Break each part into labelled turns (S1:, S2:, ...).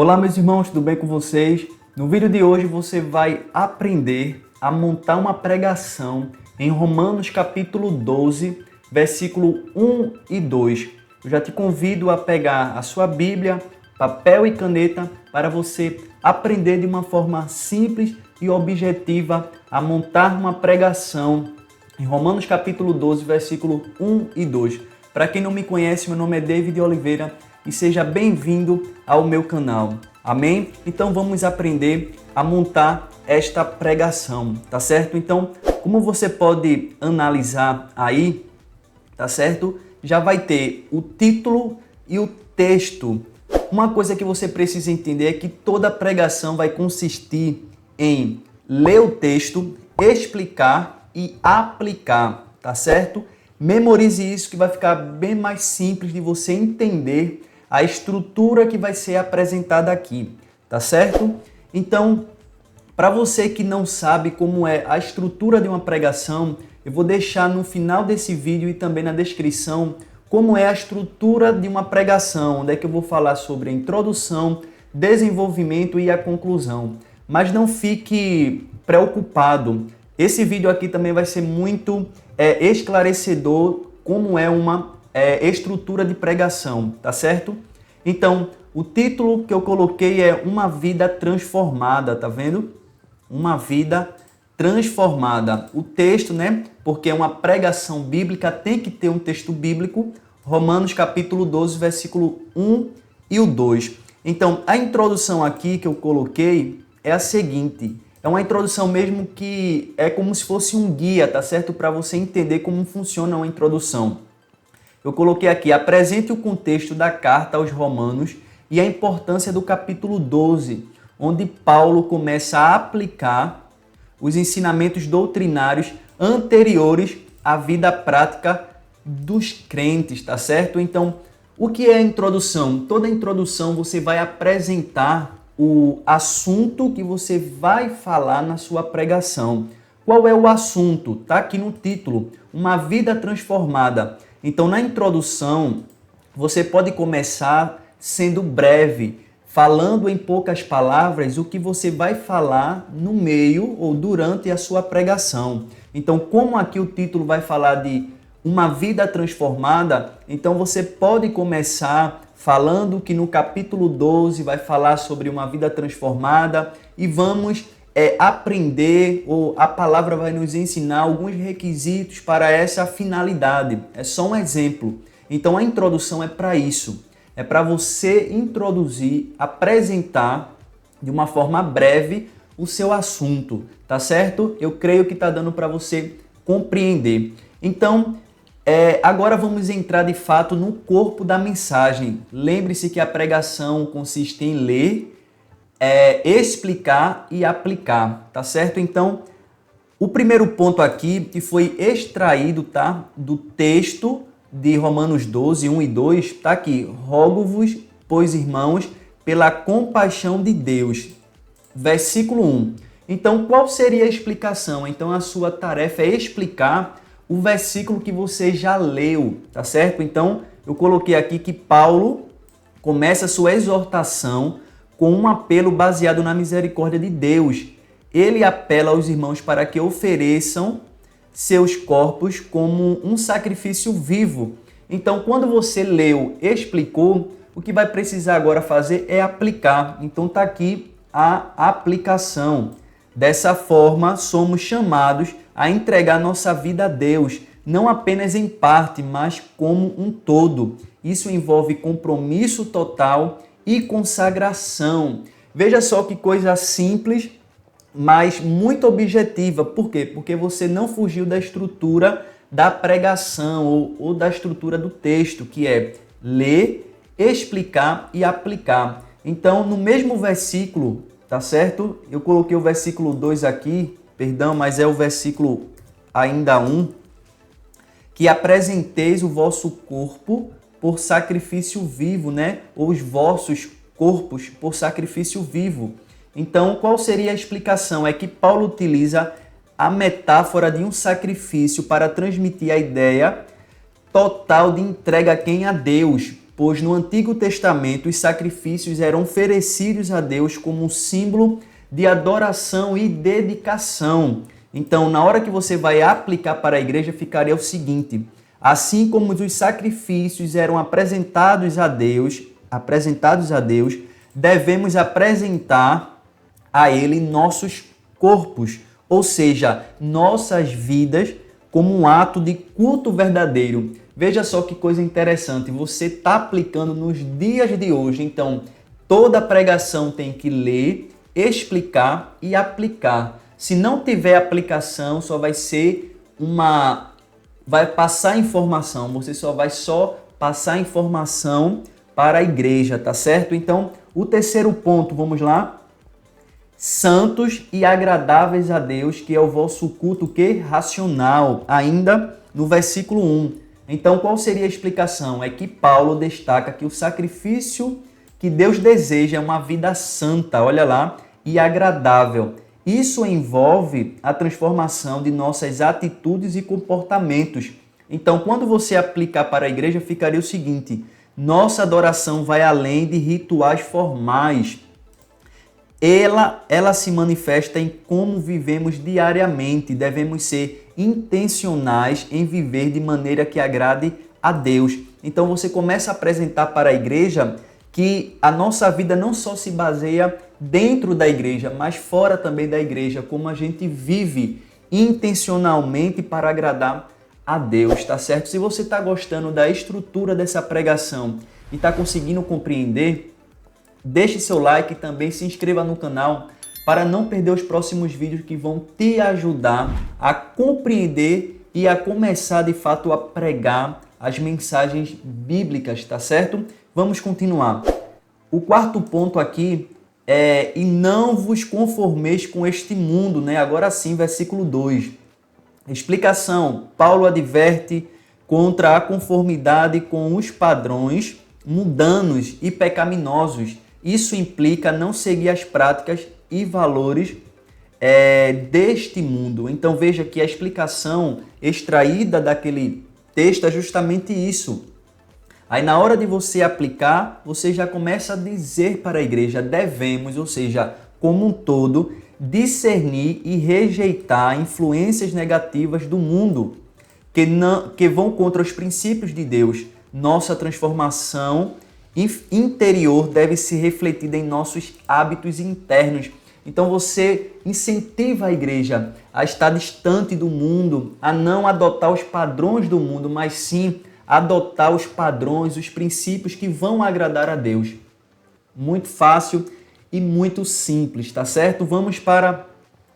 S1: Olá meus irmãos, tudo bem com vocês? No vídeo de hoje você vai aprender a montar uma pregação em Romanos capítulo 12, versículo 1 e 2. Eu já te convido a pegar a sua Bíblia, papel e caneta para você aprender de uma forma simples e objetiva a montar uma pregação em Romanos capítulo 12, versículo 1 e 2. Para quem não me conhece, meu nome é David Oliveira e seja bem-vindo ao meu canal. Amém? Então vamos aprender a montar esta pregação, tá certo? Então, como você pode analisar aí, tá certo? Já vai ter o título e o texto. Uma coisa que você precisa entender é que toda pregação vai consistir em ler o texto, explicar e aplicar, tá certo? Memorize isso que vai ficar bem mais simples de você entender a estrutura que vai ser apresentada aqui, tá certo? Então, para você que não sabe como é a estrutura de uma pregação, eu vou deixar no final desse vídeo e também na descrição como é a estrutura de uma pregação, onde é que eu vou falar sobre a introdução, desenvolvimento e a conclusão. Mas não fique preocupado, esse vídeo aqui também vai ser muito esclarecedor como é uma estrutura de pregação, tá certo? Então, o título que eu coloquei é Uma Vida Transformada, tá vendo? Uma Vida Transformada. O texto, né? Porque é uma pregação bíblica, tem que ter um texto bíblico. Romanos capítulo 12, versículo 1 e o 2. Então, a introdução aqui que eu coloquei é a seguinte. É uma introdução mesmo que é como se fosse um guia, tá certo? Para você entender como funciona uma introdução. Eu coloquei aqui, apresente o contexto da carta aos Romanos e a importância do capítulo 12, onde Paulo começa a aplicar os ensinamentos doutrinários anteriores à vida prática dos crentes, tá certo? Então, o que é a introdução? Toda introdução você vai apresentar o assunto que você vai falar na sua pregação. Qual é o assunto? Tá aqui no título, Uma Vida Transformada. Então, na introdução, você pode começar sendo breve, falando em poucas palavras o que você vai falar no meio ou durante a sua pregação. Então, como aqui o título vai falar de uma vida transformada, então você pode começar falando que no capítulo 12 vai falar sobre uma vida transformada e vamos aprender, ou a palavra vai nos ensinar alguns requisitos para essa finalidade. É só um exemplo. Então a introdução é para isso. É para você introduzir, apresentar de uma forma breve o seu assunto, tá certo? Eu creio que está dando para você compreender. Então, agora vamos entrar de fato no corpo da mensagem. Lembre-se que a pregação consiste em ler, explicar e aplicar, tá certo? Então, o primeiro ponto aqui que foi extraído, tá, do texto de Romanos 12, 1 e 2, tá aqui. Rogo-vos, pois irmãos, pela compaixão de Deus. Versículo 1. Então, qual seria a explicação? Então, a sua tarefa é explicar o versículo que você já leu, tá certo? Então, eu coloquei aqui que Paulo começa a sua exortação com um apelo baseado na misericórdia de Deus. Ele apela aos irmãos para que ofereçam seus corpos como um sacrifício vivo. Então, quando você leu, explicou, o que vai precisar agora fazer é aplicar. Então, está aqui a aplicação. Dessa forma, somos chamados a entregar nossa vida a Deus, não apenas em parte, mas como um todo. Isso envolve compromisso total e consagração. Veja só que coisa simples, mas muito objetiva. Por quê? Porque você não fugiu da estrutura da pregação ou da estrutura do texto, que é ler, explicar e aplicar. Então, no mesmo versículo, tá certo? Eu coloquei o versículo 2 aqui, perdão, mas é o versículo ainda 1, que apresenteis o vosso corpo por sacrifício vivo, né? Ou os vossos corpos por sacrifício vivo. Então, qual seria a explicação? É que Paulo utiliza a metáfora de um sacrifício para transmitir a ideia total de entrega a quem? A Deus. pois no Antigo Testamento os sacrifícios eram oferecidos a Deus como um símbolo de adoração e dedicação. Então, na hora que você vai aplicar para a igreja, ficaria o seguinte: assim como os sacrifícios eram apresentados a Deus, devemos apresentar a Ele nossos corpos, ou seja, nossas vidas, como um ato de culto verdadeiro. Veja só que coisa interessante, você está aplicando nos dias de hoje. Então, toda pregação tem que ler, explicar e aplicar. Se não tiver aplicação, só vai ser vai passar informação, você só vai passar informação para a igreja, tá certo? Então, o terceiro ponto, vamos lá. Santos e agradáveis a Deus, que é o vosso culto racional, ainda no versículo 1. Então, qual seria a explicação? É que Paulo destaca que o sacrifício que Deus deseja é uma vida santa, olha lá, e agradável. Isso envolve a transformação de nossas atitudes e comportamentos. Então, quando você aplicar para a igreja, ficaria o seguinte: nossa adoração vai além de rituais formais. Ela se manifesta em como vivemos diariamente. Devemos ser intencionais em viver de maneira que agrade a Deus. Então você começa a apresentar para a igreja que a nossa vida não só se baseia dentro da igreja, mas fora também da igreja, como a gente vive intencionalmente para agradar a Deus, tá certo? Se você está gostando da estrutura dessa pregação e está conseguindo compreender, deixe seu like e também se inscreva no canal para não perder os próximos vídeos que vão te ajudar a compreender e a começar de fato a pregar as mensagens bíblicas, tá certo? Vamos continuar. O quarto ponto aqui é: e não vos conformeis com este mundo, né? Agora sim, versículo 2. Explicação: Paulo adverte contra a conformidade com os padrões mundanos e pecaminosos. Isso implica não seguir as práticas e valores deste mundo. Então veja que a explicação extraída daquele texto é justamente isso. Aí na hora de você aplicar, você já começa a dizer para a igreja: devemos, ou seja, como um todo, discernir e rejeitar influências negativas do mundo que vão contra os princípios de Deus. Nossa transformação interior deve ser refletida em nossos hábitos internos. Então você incentiva a igreja a estar distante do mundo, a não adotar os padrões do mundo, mas sim adotar os padrões, os princípios que vão agradar a Deus. Muito fácil e muito simples, tá certo? Vamos para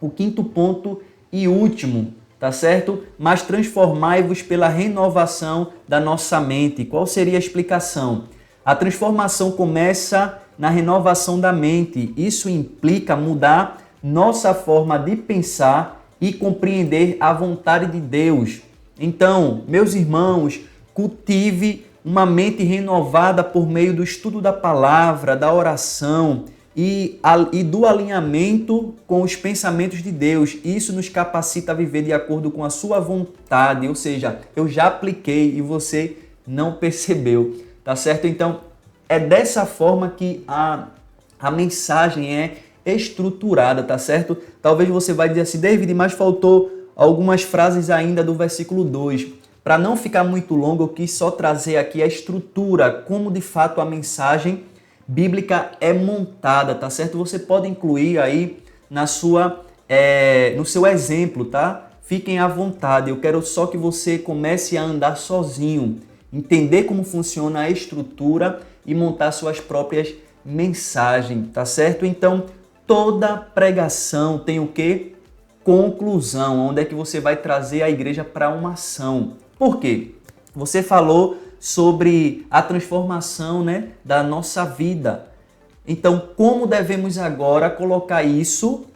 S1: o quinto ponto e último, tá certo? Mas transformai-vos pela renovação da nossa mente. Qual seria a explicação? A transformação começa na renovação da mente. Isso implica mudar nossa forma de pensar e compreender a vontade de Deus. Então, meus irmãos, cultive uma mente renovada por meio do estudo da palavra, da oração e do alinhamento com os pensamentos de Deus. Isso nos capacita a viver de acordo com a sua vontade, ou seja, eu já apliquei e você não percebeu, tá certo? Então, é dessa forma que a mensagem é estruturada, tá certo? Talvez você vai dizer assim: David, mas faltou algumas frases ainda do versículo 2. Para não ficar muito longo, eu quis só trazer aqui a estrutura, como de fato a mensagem bíblica é montada, tá certo? Você pode incluir aí no seu exemplo, tá? Fiquem à vontade, eu quero só que você comece a andar sozinho, entender como funciona a estrutura e montar suas próprias mensagens, tá certo? Então, toda pregação tem o quê? Conclusão, onde é que você vai trazer a igreja para uma ação. Por quê? Você falou sobre a transformação, né, da nossa vida. Então, como devemos agora colocar isso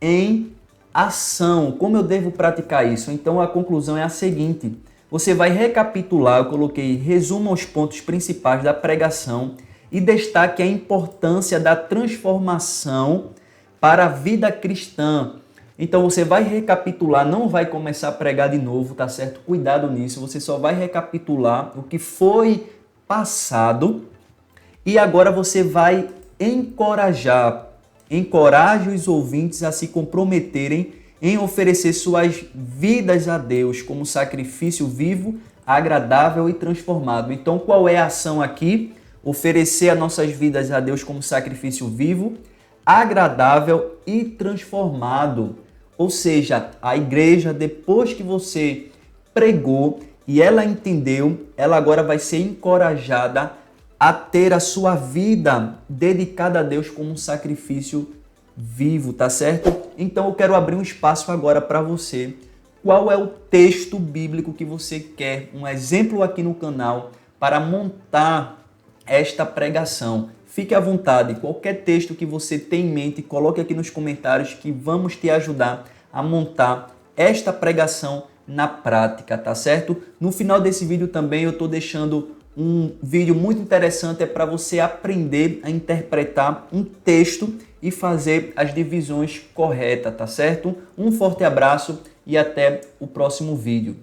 S1: em ação? Como eu devo praticar isso? Então, a conclusão é a seguinte: você vai recapitular, eu coloquei resumo aos pontos principais da pregação e destaque a importância da transformação para a vida cristã. Então você vai recapitular, não vai começar a pregar de novo, tá certo? Cuidado nisso, você só vai recapitular o que foi passado e agora você vai encoraje os ouvintes a se comprometerem em oferecer suas vidas a Deus como sacrifício vivo, agradável e transformado. Então, qual é a ação aqui? Oferecer as nossas vidas a Deus como sacrifício vivo, agradável e transformado. Ou seja, a igreja, depois que você pregou e ela entendeu, ela agora vai ser encorajada a ter a sua vida dedicada a Deus como um sacrifício vivo, tá certo? Então eu quero abrir um espaço agora para você. Qual é o texto bíblico que você quer? Um exemplo aqui no canal para montar esta pregação. Fique à vontade, qualquer texto que você tem em mente, coloque aqui nos comentários que vamos te ajudar a montar esta pregação na prática, tá certo? No final desse vídeo também eu estou deixando um vídeo muito interessante, é para você aprender a interpretar um texto e fazer as divisões corretas, tá certo? Um forte abraço e até o próximo vídeo.